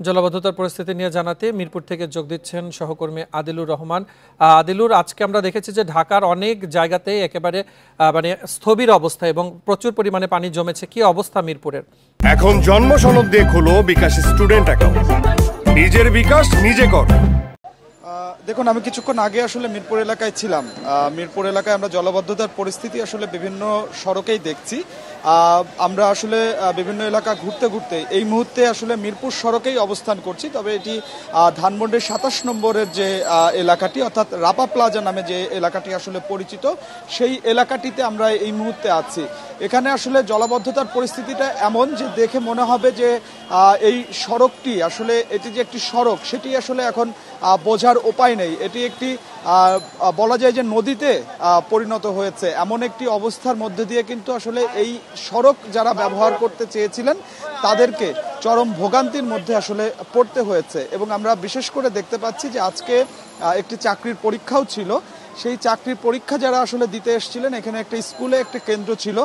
জলাবদ্ধতার পরিস্থিতি নিয়ে জানাতে মিরপুর থেকে যোগ দিচ্ছেন সহকর্মী আদিলুর রহমান। আদিলুর, আজকে আমরা দেখেছি যে ঢাকার অনেক জায়গাতে একেবারে মানে স্থবির অবস্থা এবং প্রচুর পরিমাণে পানি জমেছে। কি অবস্থা মিরপুরের? এখন জন্ম সনদ দিয়ে খোলো বিকাশ স্টুডেন্ট অ্যাকাউন্ট, নিজের বিকাশ নিজে কর। দেখুন, আমি কিছুক্ষণ আগে আসলে মিরপুর এলাকায় ছিলাম। মিরপুর এলাকায় আমরা জলাবদ্ধতার পরিস্থিতি আসলে বিভিন্ন সড়কেই দেখছি। আমরা আসলে বিভিন্ন এলাকা ঘুরতে ঘুরতে এই মুহূর্তে আসলে মিরপুর সড়কেই অবস্থান করছি। তবে এটি ধানমন্ডির ২৭ নম্বরের যে এলাকাটি, অর্থাৎ রাপা প্লাজা নামে যে এলাকাটি আসলে পরিচিত, সেই এলাকাটিতে আমরা এই মুহূর্তে আছি। এখানে আসলে জলাবদ্ধতার পরিস্থিতিটা এমন যে দেখে মনে হবে যে এই সড়কটি আসলে এটি যে একটি সড়ক সেটি আসলে এখন বোঝার উপায় নেই। এটি একটি বলা যায় যে নদীতে পরিণত হয়েছে এমন একটি অবস্থার মধ্যে দিয়ে কিন্তু আসলে এই সড়ক যারা ব্যবহার করতে চেয়েছিলেন তাদেরকে চরম ভোগান্তির মধ্যে আসলে পড়তে হয়েছে। এবং আমরা বিশেষ করে দেখতে পাচ্ছি যে আজকে একটি চাকরির পরীক্ষাও ছিল। সেই চাকরির পরীক্ষা যারা আসলে দিতে এসেছিলেন, এখানে একটা স্কুলে একটা কেন্দ্র ছিল,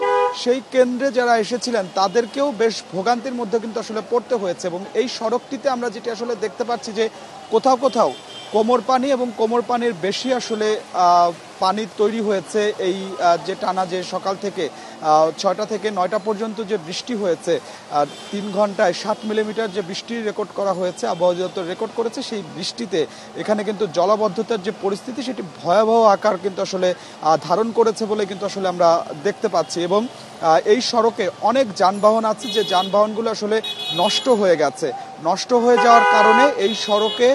সেই কেন্দ্রে যারা এসেছিলেন তাদেরকেও বেশ ভোগান্তির মধ্যে কিন্তু আসলে পড়তে হয়েছে। এবং এই সড়কটিতে আমরা যেটি আসলে দেখতে পাচ্ছি যে কোথাও কোথাও কোমর পানি এবং কোমর পানির বেশি আসলে পানি তৈরি হয়েছে। এই যে টানা যে সকাল থেকে ৬টা থেকে ৯টা পর্যন্ত যে বৃষ্টি হয়েছে, ৩ ঘন্টায় ৭ মিলিমিটার যে বৃষ্টি রেকর্ড করা হয়েছে, আবহাওয়া অধিদপ্তর রেকর্ড করেছে, সেই বৃষ্টিতে এখানে কিন্তু জলাবদ্ধতার যে পরিস্থিতি সেটি ভয়াবহ আকার কিন্তু আসলে ধারণ করেছে বলে কিন্তু আসলে আমরা দেখতে পাচ্ছি। এবং এই সড়কে অনেক যানবাহন আছে যে যানবাহনগুলো আসলে নষ্ট হয়ে গেছে। নষ্ট হয়ে যাওয়ার কারণে এই সড়কে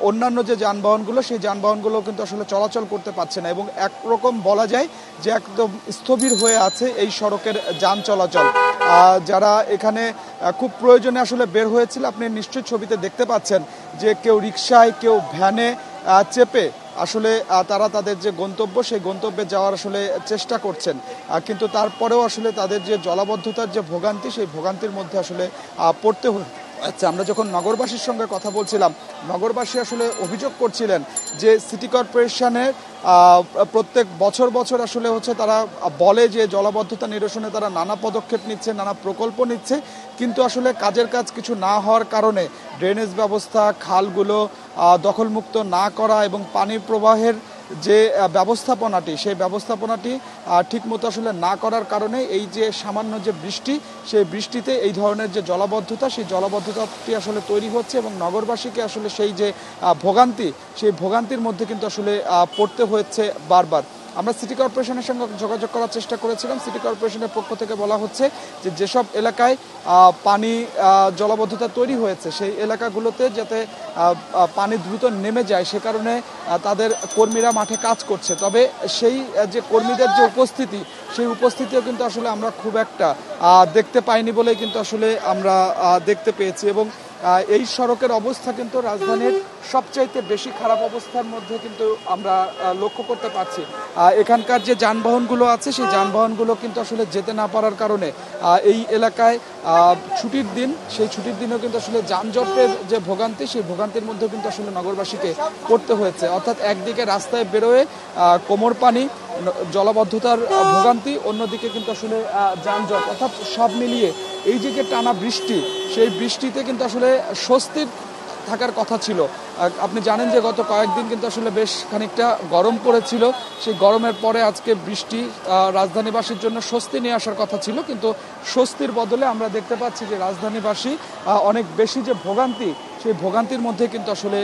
অন্যান্য যে যানবাহনগুলো সেই যানবাহনগুলো কিন্তু আসলে চলাচল করতে পারছে না। এবং একরকম বলা যায় যে একদম স্থবির হয়ে আছে এই সড়কের যান চলাচল। যারা এখানে খুব প্রয়োজনে আসলে বের হয়েছিল, আপনি নিশ্চয়ই ছবিতে দেখতে পাচ্ছেন যে কেউ রিকশায়, কেউ ভ্যানে চেপে আসলে তারা তাদের যে গন্তব্য সেই গন্তব্যে যাওয়ার আসলে চেষ্টা করছেন। কিন্তু তারপরেও আসলে তাদের যে জলাবদ্ধতার যে ভোগান্তি, সেই ভোগান্তির মধ্যে আসলে পড়তে আচ্ছা, আমরা যখন নগরবাসীর সঙ্গে কথা বলছিলাম, নগরবাসী আসলে অভিযোগ করছিলেন যে সিটি কর্পোরেশনের প্রত্যেক বছর আসলে হচ্ছে তারা বলে যে জলাবদ্ধতা নিরসনে তারা নানা পদক্ষেপ নিচ্ছে, নানা প্রকল্প নিচ্ছে, কিন্তু আসলে কাজের কাজ কিছু না হওয়ার কারণে ড্রেনেজ ব্যবস্থা, খালগুলো দখলমুক্ত না করা এবং পানি প্রবাহের যে ব্যবস্থাপনাটি সেই ব্যবস্থাপনাটি ঠিকমতো আসলে না করার কারণে এই যে সামান্য যে বৃষ্টি, সেই বৃষ্টিতে এই ধরনের যে জলাবদ্ধতা, সেই জলাবদ্ধতাটি আসলে তৈরি হচ্ছে এবং নগরবাসীকে আসলে সেই যে ভোগান্তি, সেই ভোগান্তির মধ্যে কিন্তু আসলে পড়তে হচ্ছে বারবার। আমরা সিটি কর্পোরেশনের সঙ্গে যোগাযোগ করার চেষ্টা করেছিলাম। সিটি কর্পোরেশনের পক্ষ থেকে বলা হচ্ছে যে যেসব এলাকায় পানি জলাবদ্ধতা তৈরি হয়েছে সেই এলাকাগুলোতে যাতে পানি দ্রুত নেমে যায় সে কারণে তাদের কর্মীরা মাঠে কাজ করছে। তবে সেই যে কর্মীদের যে উপস্থিতি, সেই উপস্থিতিও কিন্তু আসলে আমরা খুব একটা দেখতে পাইনি বলেই কিন্তু আসলে আমরা দেখতে পেয়েছি। এবং এই সড়কের অবস্থা কিন্তু রাজধানীর সবচাইতে বেশি খারাপ অবস্থার মধ্যে কিন্তু আমরা লক্ষ্য করতে পারছি। এখানকার যে যানবাহনগুলো আছে সেই যানবাহনগুলো কিন্তু আসলে যেতে না পারার কারণে এই এলাকায় ছুটির দিন, সেই ছুটির দিনেও কিন্তু আসলে যানজটের যে ভোগান্তি, সেই ভোগান্তির মধ্যেও কিন্তু আসলে নগরবাসীকে পড়তে হয়েছে। অর্থাৎ একদিকে রাস্তায় বেরোয় কোমর পানি, জলাবদ্ধতার ভোগান্তি, অন্যদিকে কিন্তু আসলে যানজট, অর্থাৎ সব মিলিয়ে এই যে টানা বৃষ্টি, সেই বৃষ্টিতে কিন্তু আসলে স্বস্তির থাকার কথা ছিল। আপনি জানেন যে গত কয়েকদিন কিন্তু আসলে বেশ খানিকটা গরম পড়েছিল। সেই গরমের পরে আজকে বৃষ্টি রাজধানীবাসীর জন্য স্বস্তি নিয়ে আসার কথা ছিল, কিন্তু স্বস্তির বদলে আমরা দেখতে পাচ্ছি যে রাজধানীবাসী অনেক বেশি যে ভোগান্তি, সেই ভোগান্তির মধ্যে কিন্তু আসলে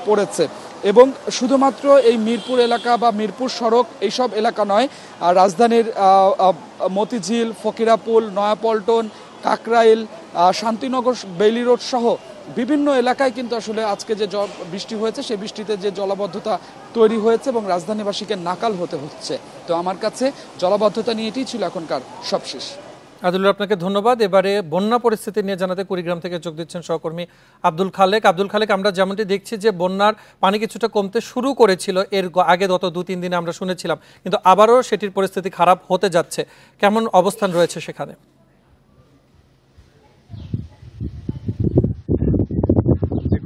পড়েছে। এবং শুধুমাত্র এই মিরপুর এলাকা বা মিরপুর সড়ক এইসব এলাকা নয়, রাজধানীর মতিঝিল, ফকিরাপুল, নয়াপল্টন, কাকরাইল, শান্তিনগর, বেইলি রোড সহ বিভিন্ন এলাকায় কিন্তু আসলে আজকে যে বৃষ্টি হয়েছে সেই বৃষ্টিতে যে জলাবদ্ধতা তৈরি হয়েছে এবং রাজধানীবাসীকে নাকাল হতে হচ্ছে। তো আমার কাছে জলাবদ্ধতা নিয়ে এটাই ছিল এখনকার সবশেষ। আদিলুর, আপনাকে ধন্যবাদ। এবারে বন্যা পরিস্থিতি নিয়ে জানাতে কুড়িগ্রাম থেকে যোগ দিচ্ছেন সহকর্মী আব্দুল খালেক। আব্দুল খালেক, আমরা যেমনটি দেখছি যে বন্যার পানি কিছুটা কমতে শুরু করেছিল এর আগে, গত ২-৩ দিনে আমরা শুনেছিলাম, কিন্তু আবারও সেটির পরিস্থিতি খারাপ হতে যাচ্ছে। কেমন অবস্থান রয়েছে সেখানে?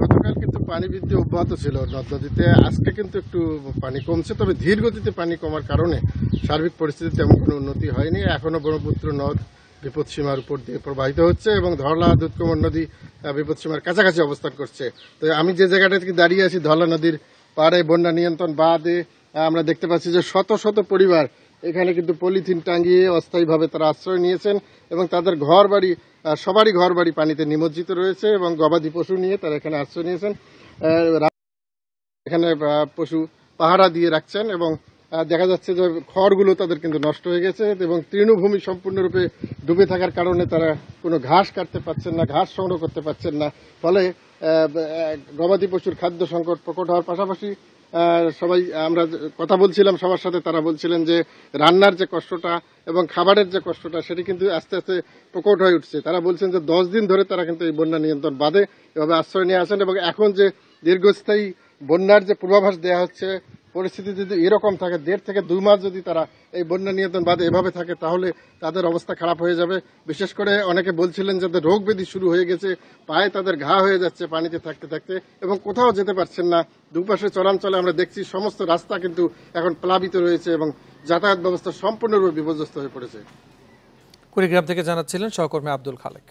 গতকাল কিন্তু পানি বৃদ্ধি অব্যাহত ছিল নদ নদীতে। আজকে কিন্তু একটু পানি কমছে, তবে ধীর গতিতে পানি কমার কারণে সার্বিক পরিস্থিতিতে তেমন কোনো উন্নতি হয়নি। এখনো ব্রহ্মপুত্র নদ বিপদসীমার উপর দিয়ে প্রবাহিত হচ্ছে এবং ধরলা দুধকুমার নদী বিপদসীমার কাছাকাছি অবস্থান করছে। তো আমি যে জায়গাটাতে দাঁড়িয়ে আছি ধরলা নদীর পাড়ে বন্যা নিয়ন্ত্রণ বাঁধে আমরা দেখতে পাচ্ছি যে শত শত পরিবার এখানে কিন্তু পলিথিন টাঙিয়ে অস্থায়ীভাবে তারা আশ্রয় নিয়েছেন এবং তাদের ঘর বাড়ি সবারই ঘর বাড়ি পানিতে নিমজ্জিত রয়েছে এবং গবাদি পশু নিয়ে তারা এখানে আশ্রয় নিয়েছেন। এখানে পশু পাহারা দিয়ে রাখছেন এবং দেখা যাচ্ছে যে খড়গুলো তাদের কিন্তু নষ্ট হয়ে গেছে এবং তৃণভূমি সম্পূর্ণরূপে ডুবে থাকার কারণে তারা কোনো ঘাস কাটতে পারছেন না, ঘাস সংগ্রহ করতে পারছেন না। ফলে গবাদি পশুর খাদ্য সংকট প্রকট হওয়ার পাশাপাশি সবাই আমরা কথা বলছিলাম সবার সাথে, তারা বলছিলেন যে রান্নার যে কষ্টটা এবং খাবারের যে কষ্টটা সেটি কিন্তু আস্তে আস্তে প্রকট হয়ে উঠছে। তারা বলছেন যে 10 দিন ধরে তারা কিন্তু এই বন্যা নিয়ন্ত্রণ বাঁধে এভাবে আশ্রয় নিয়ে আসেন এবং এখন যে দীর্ঘস্থায়ী বন্যার যে পূর্বাভাস দেওয়া হচ্ছে, পরিস্থিতি যদি এরকম থাকে 1.5 থেকে 2 মাস যদি তারা এই বন্যা নিয়ন্ত্রণ বাদে এভাবে থাকে তাহলে তাদের অবস্থা খারাপ হয়ে যাবে। বিশেষ করে অনেকে বলছিলেন যাদের রোগ ব্যাধি শুরু হয়ে গেছে, পায়ে তাদের ঘা হয়ে যাচ্ছে পানিতে থাকতে থাকতে এবং কোথাও যেতে পারছেন না। দুপাশে চরাঞ্চলে আমরা দেখছি সমস্ত রাস্তা কিন্তু এখন প্লাবিত রয়েছে এবং যাতায়াত ব্যবস্থা সম্পূর্ণরূপে বিপর্যস্ত হয়ে পড়েছে। কুড়িগ্রাম থেকে জানাচ্ছিলেন সহকর্মী আব্দুল খালেক।